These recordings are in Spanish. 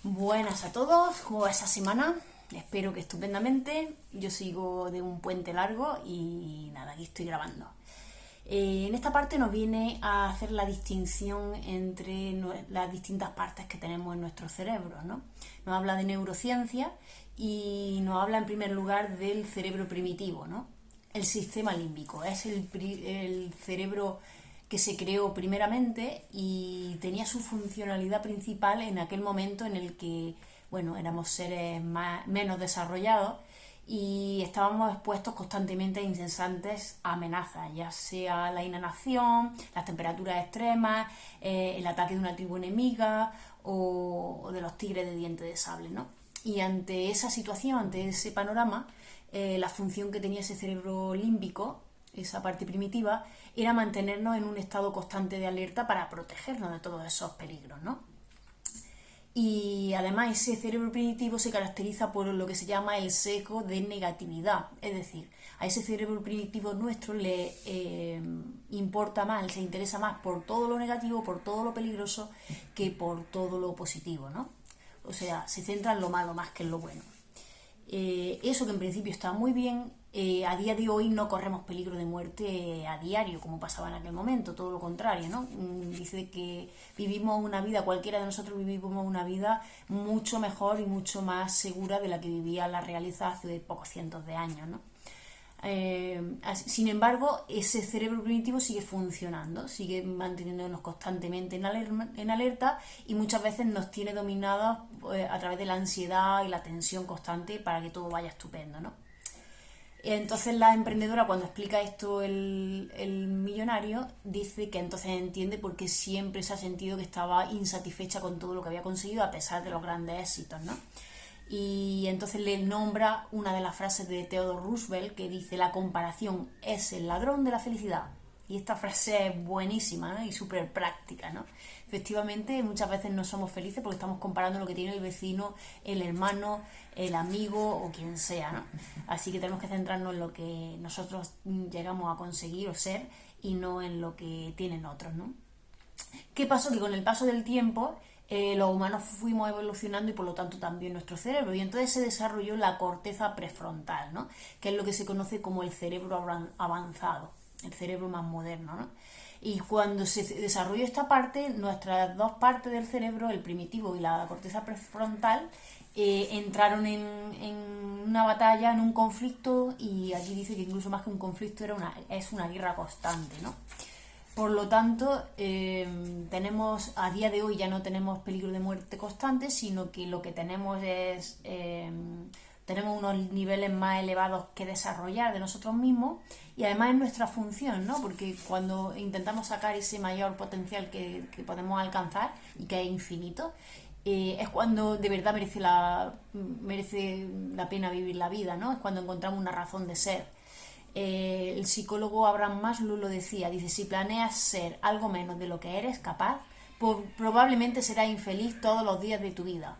Buenas a todos, ¿cómo va esa semana? Espero que estupendamente. Yo sigo de un puente largo y nada, aquí estoy grabando. En esta parte nos viene a hacer la distinción entre las distintas partes que tenemos en nuestro cerebro, ¿no? Nos habla de neurociencia y nos habla en primer lugar del cerebro primitivo, ¿no? El sistema límbico es el cerebro que se creó primeramente y tenía su funcionalidad principal en aquel momento en el que, bueno, éramos seres menos desarrollados y estábamos expuestos constantemente a incesantes amenazas, ya sea la inanición, las temperaturas extremas, el ataque de una tribu enemiga o de los tigres de dientes de sable, ¿no? Y ante esa situación, ante ese panorama, la función que tenía ese cerebro límbico, esa parte primitiva, era mantenernos en un estado constante de alerta para protegernos de todos esos peligros, ¿no? Y además ese cerebro primitivo se caracteriza por lo que se llama el sesgo de negatividad, es decir, a ese cerebro primitivo nuestro le importa más, se interesa más por todo lo negativo, por todo lo peligroso, que por todo lo positivo, ¿no? O sea, se centra en lo malo más que en lo bueno. Eso que en principio está muy bien, a día de hoy no corremos peligro de muerte a diario, como pasaba en aquel momento, todo lo contrario, ¿no? Dice que vivimos una vida, cualquiera de nosotros vivimos una vida mucho mejor y mucho más segura de la que vivía la realeza hace pocos cientos de años, ¿no? Sin embargo, ese cerebro primitivo sigue funcionando, sigue manteniéndonos constantemente en alerta y muchas veces nos tiene dominados a través de la ansiedad y la tensión constante para que todo vaya estupendo, ¿no? Entonces la emprendedora, cuando explica esto el millonario, dice que entonces entiende por qué siempre se ha sentido que estaba insatisfecha con todo lo que había conseguido a pesar de los grandes éxitos, ¿no? Y entonces le nombra una de las frases de Theodore Roosevelt que dice: la comparación es el ladrón de la felicidad. Y esta frase es buenísima, ¿no? Y súper práctica, ¿no? Efectivamente, muchas veces no somos felices porque estamos comparando lo que tiene el vecino, el hermano, el amigo o quien sea, ¿no? Así que tenemos que centrarnos en lo que nosotros llegamos a conseguir o ser y no en lo que tienen otros, ¿no? ¿Qué pasó? Que con el paso del tiempo los humanos fuimos evolucionando y por lo tanto también nuestro cerebro, y entonces se desarrolló la corteza prefrontal, ¿no? Que es lo que se conoce como el cerebro avanzado, el cerebro más moderno, ¿no? Y cuando se desarrolló esta parte, nuestras dos partes del cerebro, el primitivo y la corteza prefrontal, entraron en una batalla, en un conflicto, y aquí dice que incluso más que un conflicto es una guerra constante, ¿no? Por lo tanto, tenemos a día de hoy ya no tenemos peligro de muerte constante, sino que lo que tenemos es tenemos unos niveles más elevados que desarrollar de nosotros mismos, y además es nuestra función, ¿no? Porque cuando intentamos sacar ese mayor potencial que podemos alcanzar y que es infinito, es cuando de verdad merece la pena vivir la vida, ¿no? Es cuando encontramos una razón de ser. El psicólogo Abraham Maslow lo decía, dice: si planeas ser algo menos de lo que eres capaz, probablemente serás infeliz todos los días de tu vida.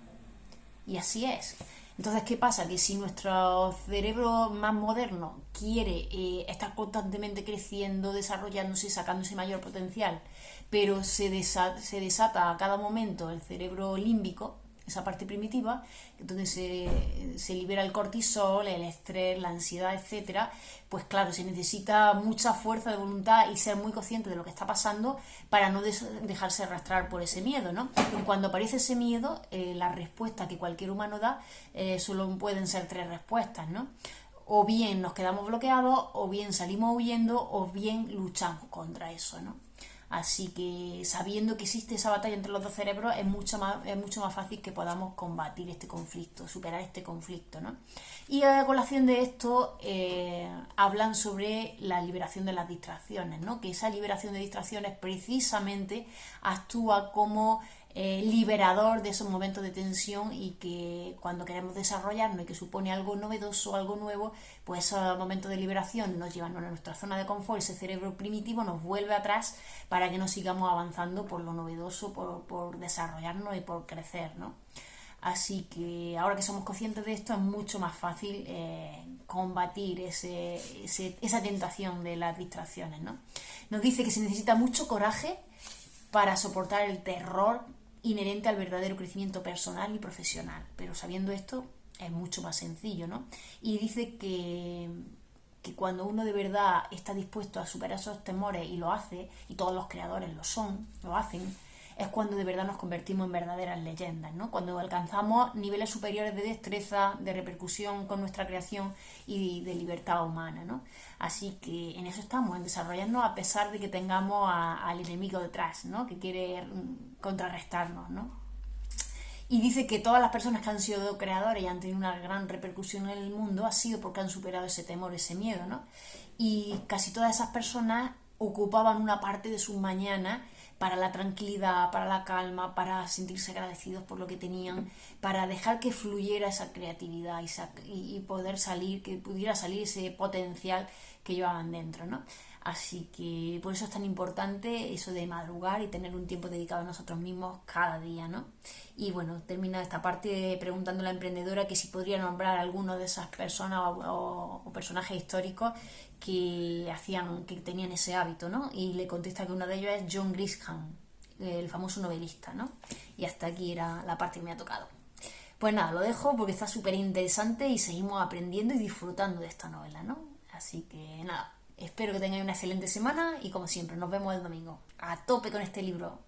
Y así es. Entonces, ¿qué pasa? Que si nuestro cerebro más moderno quiere estar constantemente creciendo, desarrollándose, sacándose mayor potencial, pero se desata a cada momento el cerebro límbico, esa parte primitiva, donde se libera el cortisol, el estrés, la ansiedad, etcétera, pues claro, se necesita mucha fuerza de voluntad y ser muy consciente de lo que está pasando para no dejarse arrastrar por ese miedo, ¿no? Y cuando aparece ese miedo, la respuesta que cualquier humano da solo pueden ser tres respuestas, ¿no? O bien nos quedamos bloqueados, o bien salimos huyendo, o bien luchamos contra eso, ¿no? Así que sabiendo que existe esa batalla entre los dos cerebros es mucho más fácil que podamos combatir este conflicto, superar este conflicto, ¿no? Y a colación de esto hablan sobre la liberación de las distracciones, ¿no? Que esa liberación de distracciones precisamente actúa como liberador de esos momentos de tensión, y que cuando queremos desarrollarnos y que supone algo novedoso, algo nuevo, pues esos momentos de liberación nos llevan a nuestra zona de confort, ese cerebro primitivo nos vuelve atrás para que no sigamos avanzando por lo novedoso, por desarrollarnos y por crecer, ¿no? Así que ahora que somos conscientes de esto es mucho más fácil combatir esa tentación de las distracciones, ¿no? Nos dice que se necesita mucho coraje para soportar el terror inherente al verdadero crecimiento personal y profesional. Pero sabiendo esto es mucho más sencillo, ¿no? Y dice que cuando uno de verdad está dispuesto a superar esos temores y lo hace, y todos los creadores lo hacen, es cuando de verdad nos convertimos en verdaderas leyendas, ¿no? Cuando alcanzamos niveles superiores de destreza, de repercusión con nuestra creación y de libertad humana, ¿no? Así que en eso estamos, en desarrollarnos a pesar de que tengamos al enemigo detrás, ¿no? Que quiere contrarrestarnos, ¿no? Y dice que todas las personas que han sido creadores y han tenido una gran repercusión en el mundo ha sido porque han superado ese temor, ese miedo, ¿no? Y casi todas esas personas ocupaban una parte de sus mañanas para la tranquilidad, para la calma, para sentirse agradecidos por lo que tenían, para dejar que fluyera esa creatividad y poder salir, que pudiera salir ese potencial que llevaban dentro, ¿no? Así que por eso es tan importante eso de madrugar y tener un tiempo dedicado a nosotros mismos cada día, ¿no? Y bueno, termina esta parte preguntando a la emprendedora que si podría nombrar a alguno de esas personas o personajes históricos que tenían ese hábito, ¿no? Y le contesta que uno de ellos es John Grisham, el famoso novelista, ¿no? Y hasta aquí era la parte que me ha tocado. Pues nada, lo dejo porque está súper interesante y seguimos aprendiendo y disfrutando de esta novela, ¿no? Así que nada, espero que tengáis una excelente semana y como siempre, nos vemos el domingo. A tope con este libro.